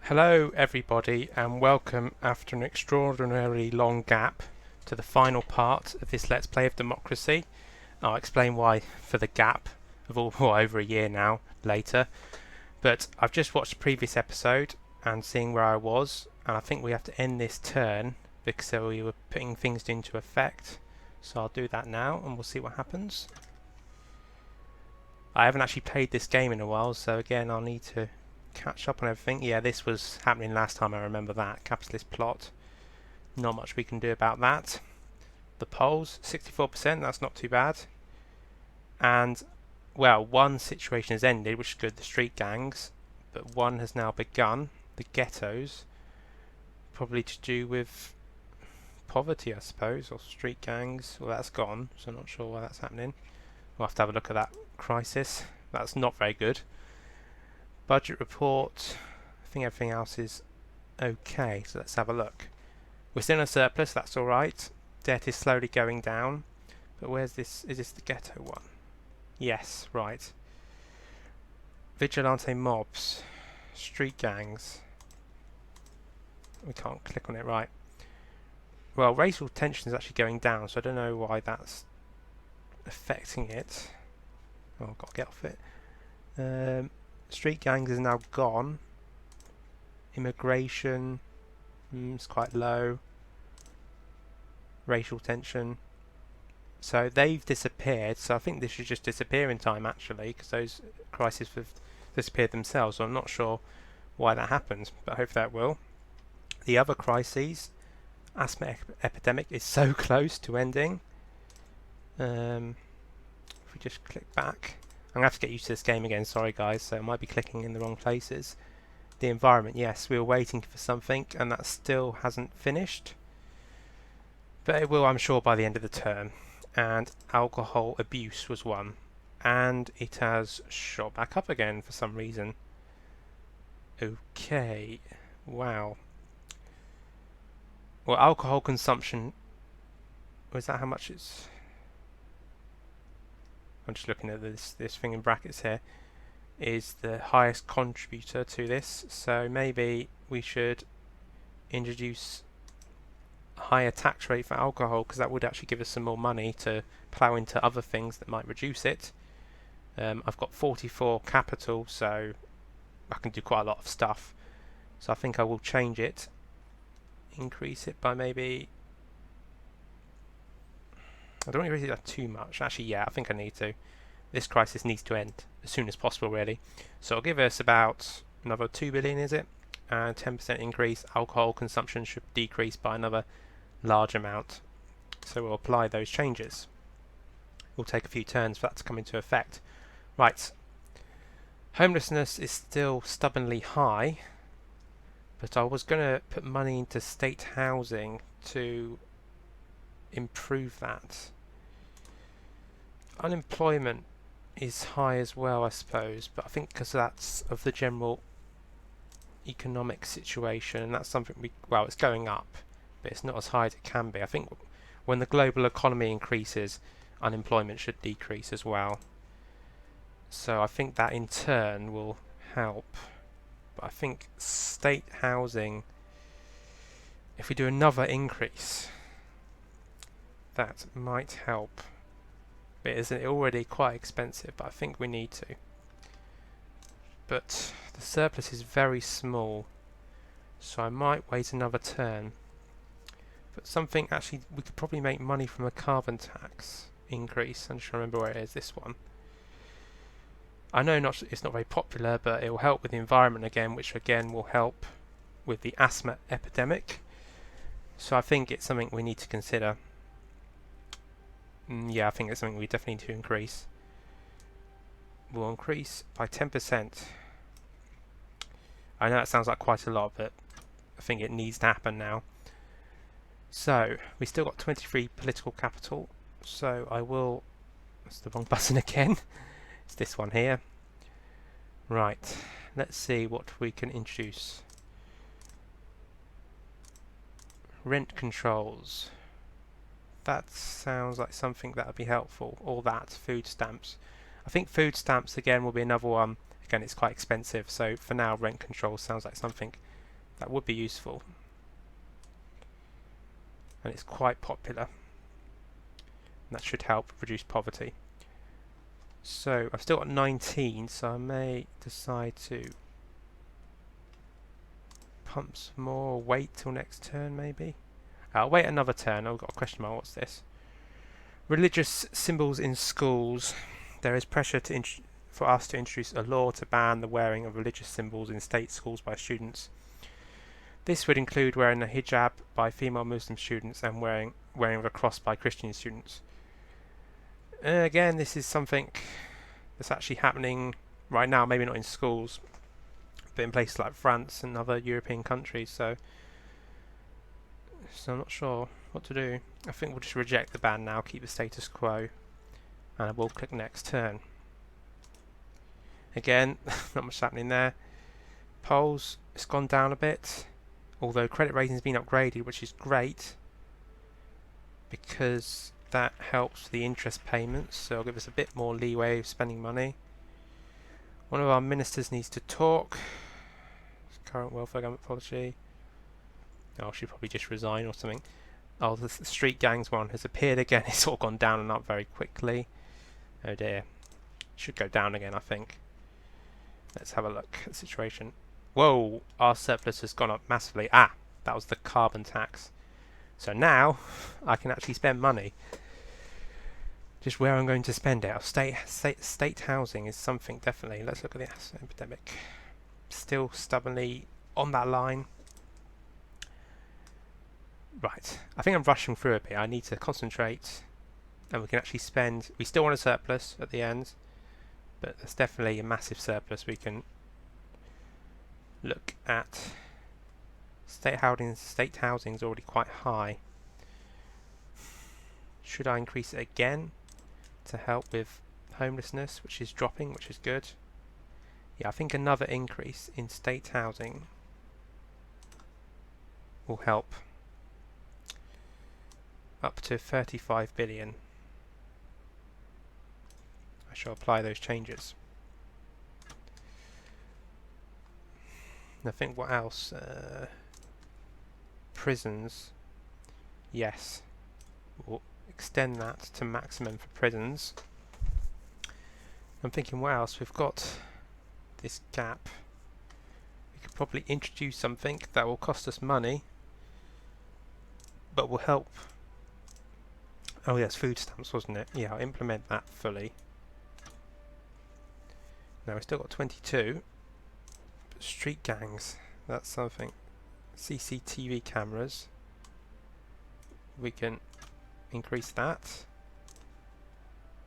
Hello everybody and welcome after an extraordinarily long gap to the final part of this Let's Play of Democracy. I'll explain why for the gap of over a year now later, but I've just watched the previous episode and seeing where I was, and I think we have to end this turn because we were putting things into effect. So I'll do that now and we'll see what happens. I haven't actually played this game in a while, so again I'll need to catch up on everything. Yeah, this was happening last time, I remember that. Capitalist plot. Not much we can do about that. The polls, 64%, that's not too bad. And, well, one situation has ended, which is good, the street gangs, but one has now begun, the ghettos, probably to do with poverty, I suppose, or street gangs. Well, that's gone, so I'm not sure why that's happening. We'll have to have a look at that crisis. That's not very good. Budget report, I think everything else is okay, so let's have a look. We're still in a surplus, that's alright. Debt is slowly going down, but where's this? Is this the ghetto one? Yes, right. Vigilante mobs, street gangs. We can't click on it, right. Well, racial tension is actually going down, so I don't know why that's affecting it. Oh, I've got to get off it. Street gangs is now gone. Immigration is quite low. Racial tension. So they've disappeared. So I think this should just disappear in time actually, because those crises have disappeared themselves. So I'm not sure why that happens, but hopefully that will. The other crises, asthma epidemic is so close to ending. If we just click back. I'm going to have to get used to this game again, sorry guys, so I might be clicking in the wrong places. The environment, yes, we were waiting for something and that still hasn't finished. But it will, I'm sure, by the end of the term. And alcohol abuse was one. And it has shot back up again for some reason. Okay, wow. Well, alcohol consumption, is that how much it's... I'm just looking at this thing in brackets here, is the highest contributor to this, so maybe we should introduce a higher tax rate for alcohol, because that would actually give us some more money to plough into other things that might reduce it. I've got 44 capital, so I can do quite a lot of stuff, so I think I will change it, increase it by maybe... I don't want to increase it too much. Actually, yeah, I think I need to. This crisis needs to end as soon as possible, really. So it'll give us about another 2 billion, is it? And 10% increase. Alcohol consumption should decrease by another large amount. So we'll apply those changes. We'll take a few turns for that to come into effect. Right. Homelessness is still stubbornly high, but I was going to put money into state housing to improve that. Unemployment is high as well, I suppose, but I think because that's of the general economic situation, and that's something well, it's going up, but it's not as high as it can be. I think when the global economy increases, unemployment should decrease as well. So I think that in turn will help. But I think state housing, if we do another increase, that might help. It is already quite expensive, but I think we need to. But the surplus is very small, so I might wait another turn. But something, actually, we could probably make money from a carbon tax increase. I'm just trying to remember where it is, this one. I know it's not very popular, but it will help with the environment again, which again will help with the asthma epidemic. So I think it's something we need to consider. Yeah, I think it's something we definitely need to increase. We'll increase by 10%. I know that sounds like quite a lot, but I think it needs to happen now. So, we still got 23 political capital, so I will... That's the wrong button again. It's this one here. Right, let's see what we can introduce. Rent controls. That sounds like something that would be helpful. All that, food stamps. I think food stamps again will be another one. Again, it's quite expensive, so for now rent control sounds like something That would be useful. And it's quite popular. And that should help reduce poverty. So I've still got 19, so I may decide to pump some more, wait till next turn maybe. I'll wait another turn. I've got a question mark. What's this? Religious symbols in schools. There is pressure for us to introduce a law to ban the wearing of religious symbols in state schools by students. This would include wearing a hijab by female Muslim students and wearing of a cross by Christian students. Again, this is something that's actually happening right now, maybe not in schools, but in places like France and other European countries, so I'm not sure what to do. I think we'll just reject the ban now, keep the status quo, and we'll click next turn. Again, not much happening there. Polls, it's gone down a bit, although credit rating's been upgraded, which is great, because that helps the interest payments, so it'll give us a bit more leeway of spending money. One of our ministers needs to talk. Current welfare government policy. Oh, she'll probably just resign or something. Oh, the street gangs one has appeared again. It's all gone down and up very quickly. Oh dear. Should go down again, I think. Let's have a look at the situation. Whoa, our surplus has gone up massively. Ah, that was the carbon tax. So now I can actually spend money. Just where I'm going to spend it. State housing is something, definitely. Let's look at the asset epidemic. Still stubbornly on that line. Right, I think I'm rushing through a bit. I need to concentrate, and we can actually spend. We still want a surplus at the end, but there's definitely a massive surplus. We can look at. State housing is already quite high. Should I increase it again to help with homelessness, which is dropping, which is good? Yeah, I think another increase in state housing will help. Up to 35 billion. I shall apply those changes. I think what else? Prisons. Yes. We'll extend that to maximum for prisons. I'm thinking what else? We've got this gap. We could probably introduce something that will cost us money, but will help. Oh yes, food stamps, wasn't it? Yeah, I'll implement that fully. Now we've still got 22. But street gangs, that's something. CCTV cameras. We can increase that.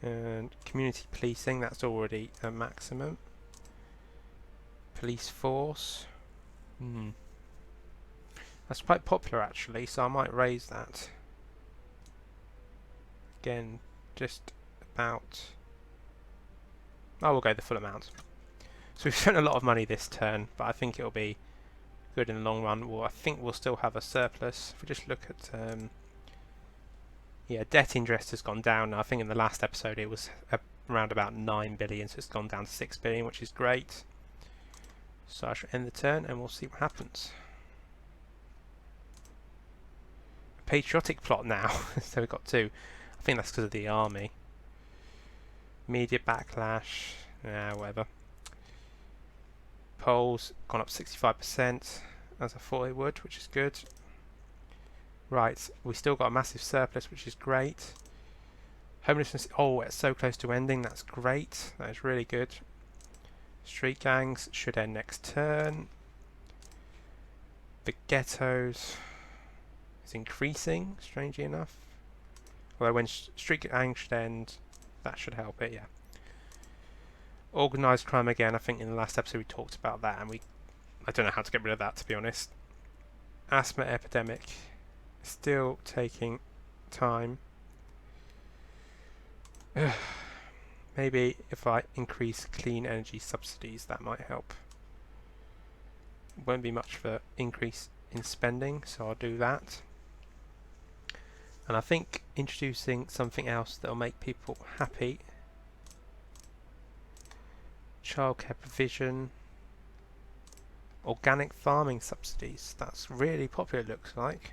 And community policing, that's already a maximum. Police force. That's quite popular actually, so I might raise that. Again, just about. Oh, we'll go the full amount. So we've spent a lot of money this turn, but I think it'll be good in the long run. Well, I think we'll still have a surplus. If we just look at, yeah, debt interest has gone down. I think in the last episode it was around about 9 billion, so it's gone down to 6 billion, which is great. So I shall end the turn and we'll see what happens. A patriotic plot now. So we've got two. I think that's because of the army. Media backlash. Whatever. Polls gone up 65%, as I thought it would, which is good. Right, we still got a massive surplus, which is great. Homelessness, oh, it's so close to ending, that's great. That is really good. Street gangs should end next turn. The ghettos is increasing, strangely enough. Although when street gangs should end, that should help it, yeah. Organised crime again, I think in the last episode we talked about that, and I don't know how to get rid of that, to be honest. Asthma epidemic, still taking time. Maybe if I increase clean energy subsidies, that might help. Won't be much for increase in spending, so I'll do that. And I think introducing something else that will make people happy. Childcare provision. Organic farming subsidies. That's really popular, it looks like.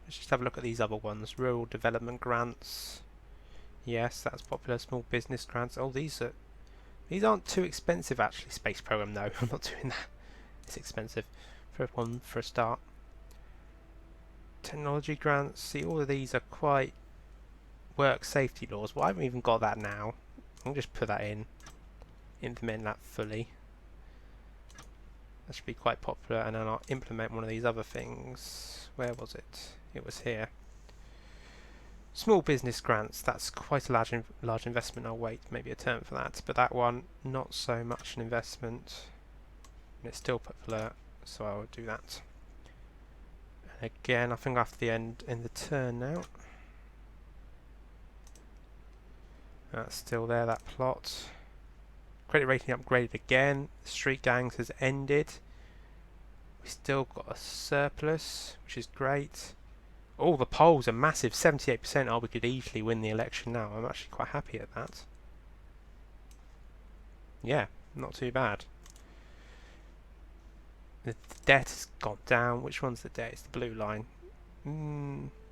Let's just have a look at these other ones. Rural development grants. Yes, that's popular. Small business grants. Oh, these aren't too expensive actually. Space program, no, I'm not doing that. It's expensive for one for a start. Technology grants. See, all of these are quite work safety laws. Well, I haven't even got that now. I'll just put that in. Implement that fully. That should be quite popular, and then I'll implement one of these other things. Where was it? It was here. Small business grants. That's quite a large investment. I'll wait maybe a term for that. But that one, not so much an investment. And it's still popular, so I'll do that. And again, I think after the end in the turn now. That's still there, that plot. Credit rating upgraded again. Street gangs has ended. We still got a surplus, which is great. Oh, the polls are massive, 78%. Oh, we could easily win the election now. I'm actually quite happy at that. Yeah, not too bad. The debt has gone down. Which one's the debt? It's the blue line.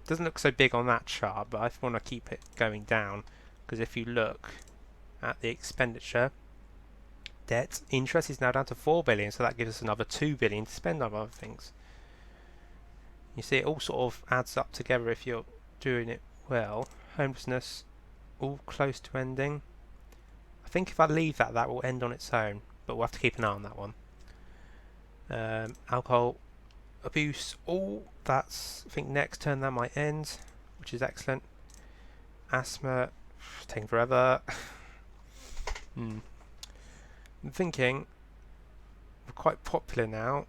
Doesn't look so big on that chart, but I want to keep it going down, because if you look at the expenditure, debt interest is now down to 4 billion, so that gives us another 2 billion to spend on other things. You see, it all sort of adds up together if you're doing it well. Homelessness, all close to ending. I think if I leave that, that will end on its own, but we'll have to keep an eye on that one. Alcohol abuse, all that's, I think next turn that might end, which is excellent. Asthma, taking forever. I'm thinking we're quite popular now,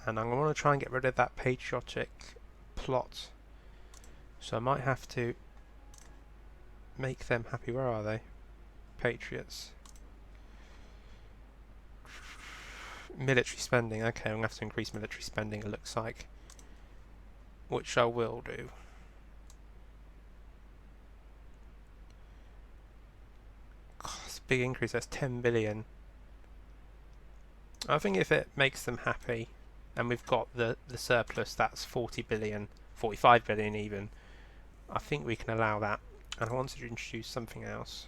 and I'm going to want to try and get rid of that patriotic plot, so I might have to make them happy. Where are they? Patriots. Military spending. Okay, I'm going to have to increase military spending, it looks like, which I will do. God, it's a big increase. That's 10 billion. I think if it makes them happy, and we've got the surplus, that's 40 billion, 45 billion even, I think we can allow that. And I wanted to introduce something else.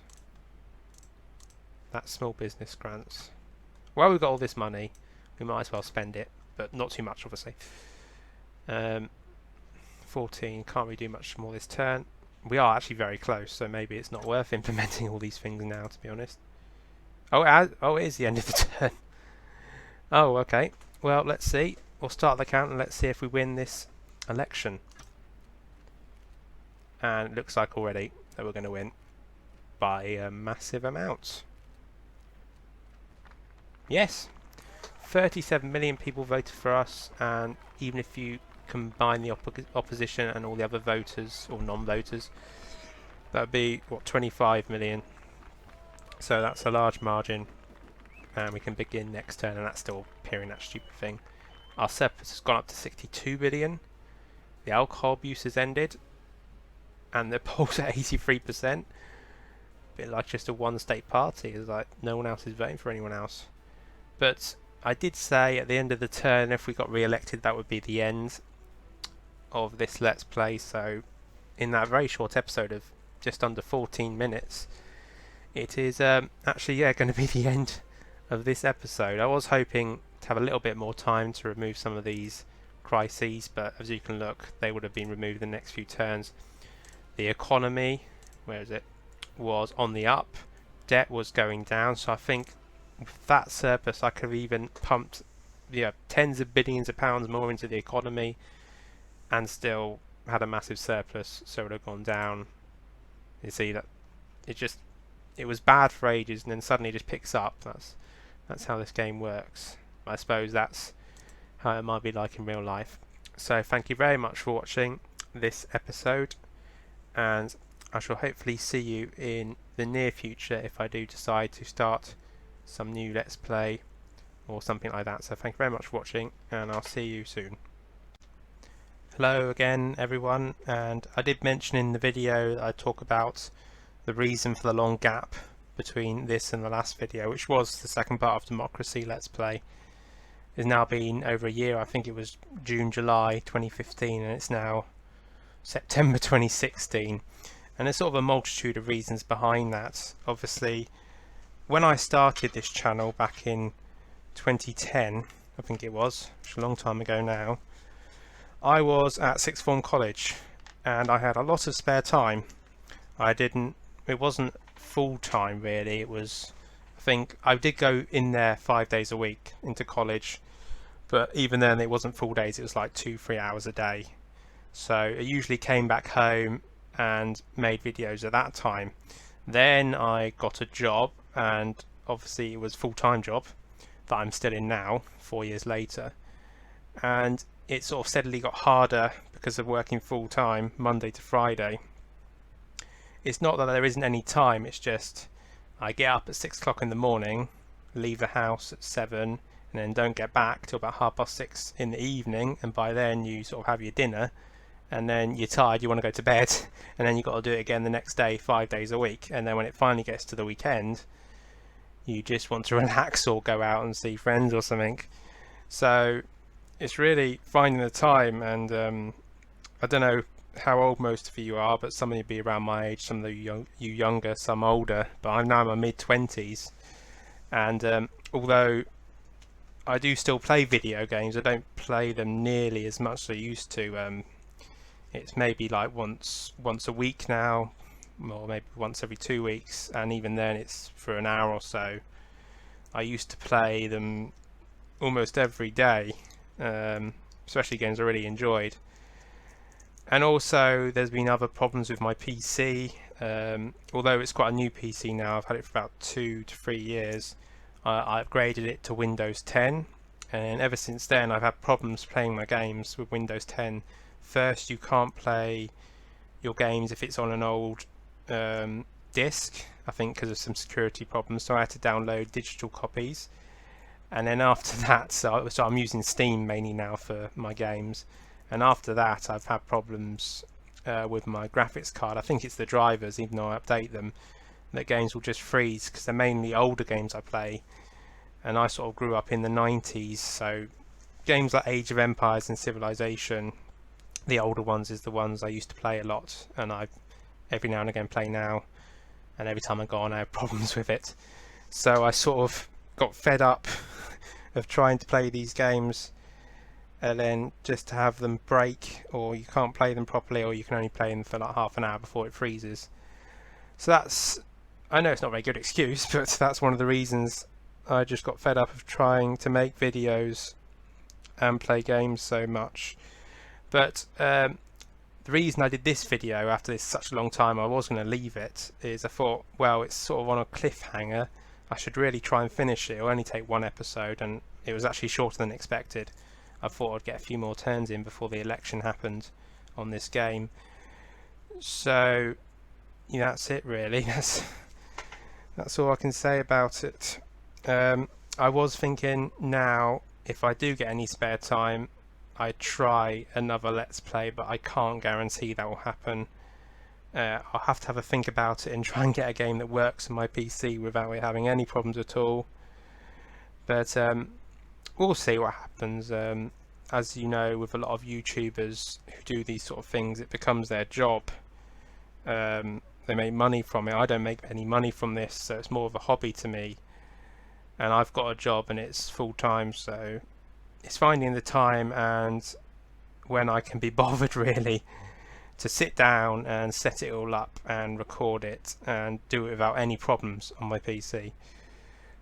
That's small business grants. Well, we've got all this money, we might as well spend it, but not too much, obviously. 14, can't really do much more this turn. We are actually very close, so maybe it's not worth implementing all these things now, to be honest. Oh, it is the end of the turn. Oh, okay. Well, let's see. We'll start the count and let's see if we win this election. And it looks like already that we're going to win by a massive amount. Yes, 37 million people voted for us, and even if you combine the opposition and all the other voters or non-voters, that would be, what, 25 million. So that's a large margin, and we can begin next turn, and that's still appearing that stupid thing. Our surplus has gone up to 62 billion. The alcohol abuse has ended, and the polls at 83%. Bit like just a one-state party. It's like no one else is voting for anyone else. But I did say at the end of the turn, if we got re-elected, that would be the end of this Let's Play. So in that very short episode of just under 14 minutes, it is actually going to be the end of this episode. I was hoping to have a little bit more time to remove some of these crises, but as you can look, they would have been removed in the next few turns. The economy, where is it, was on the up. Debt was going down, so I think with that surplus I could have even pumped tens of billions of pounds more into the economy and still had a massive surplus, so it would have gone down. You see that it was bad for ages and then suddenly just picks up. That's how this game works. I suppose that's how it might be like in real life. So thank you very much for watching this episode, and I shall hopefully see you in the near future if I do decide to start some new Let's Play or something like that. So thank you very much for watching, and I'll see you soon. Hello again everyone, and I did mention in the video that I talk about the reason for the long gap between this and the last video, which was the second part of Democracy Let's Play. It's now been over a year. I think it was June, July 2015, and it's now September 2016. And there's sort of a multitude of reasons behind that. Obviously, when I started this channel back in 2010, I think it was, which is a long time ago now, I was at sixth form college and I had a lot of spare time. It wasn't full time really, it was, I think I did go in there 5 days a week into college, but even then it wasn't full days, it was like 2-3 hours a day. So I usually came back home and made videos at that time. Then I got a job, and obviously it was a full-time job that I'm still in now, 4 years later, and it sort of steadily got harder because of working full-time Monday to Friday. It's not that there isn't any time, it's just I get up at 6 o'clock in the morning, leave the house at 7, and then don't get back till about 6:30 in the evening, and by then you sort of have your dinner, and then you're tired, you want to go to bed, and then you've got to do it again the next day, 5 days a week. And then when it finally gets to the weekend, you just want to relax or go out and see friends or something. So it's really finding the time, and I don't know how old most of you are, but some of you be around my age, some of you younger, some older, but I'm now in my mid-20s, and although I do still play video games, I don't play them nearly as much as I used to. It's maybe like once a week now, or maybe once every 2 weeks, and even then it's for an hour or so. I used to play them almost every day, especially games I really enjoyed. And also there's been other problems with my PC. Although it's quite a new PC now, I've had it for about 2 to 3 years. I upgraded it to Windows 10, and ever since then I've had problems playing my games with Windows 10. First, you can't play your games if it's on an old disc, I think because of some security problems, so I had to download digital copies. And then after that, so I'm using Steam mainly now for my games, and after that I've had problems with my graphics card. I think it's the drivers, even though I update them, that games will just freeze because they're mainly older games I play, and I sort of grew up in the 90s, so games like Age of Empires and Civilization, the older ones, is the ones I used to play a lot, and I every now and again play now, and every time I go on I have problems with it. So I sort of got fed up of trying to play these games and then just to have them break, or you can't play them properly, or you can only play them for like half an hour before it freezes. So that's, I know it's not a very good excuse, but that's one of the reasons I just got fed up of trying to make videos and play games so much. But the reason I did this video after this such a long time, I was going to leave it, is I thought, well, it's sort of on a cliffhanger, I should really try and finish it. It'll only take one episode, and it was actually shorter than expected. I thought I'd get a few more turns in before the election happened on this game. So yeah, that's it really. That's all I can say about it. I was thinking now, if I do get any spare time, I'd try another Let's Play, but I can't guarantee that will happen. I'll have to have a think about it and try and get a game that works on my PC without it having any problems at all. But we'll see what happens. As you know, with a lot of YouTubers who do these sort of things, it becomes their job. They make money from it. I don't make any money from this, so it's more of a hobby to me. And I've got a job and it's full time, so it's finding the time and when I can be bothered really to sit down and set it all up and record it and do it without any problems on my PC.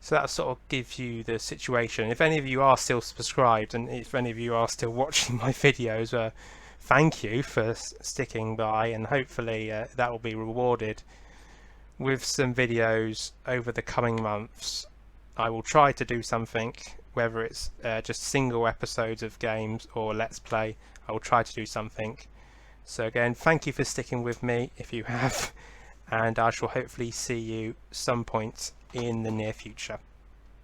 So that sort of gives you the situation. If any of you are still subscribed, and if any of you are still watching my videos, thank you for sticking by, and hopefully that will be rewarded with some videos over the coming months. I will try to do something, whether it's just single episodes of games or Let's Play. I will try to do something. So again, thank you for sticking with me if you have, and I shall hopefully see you some point in the near future.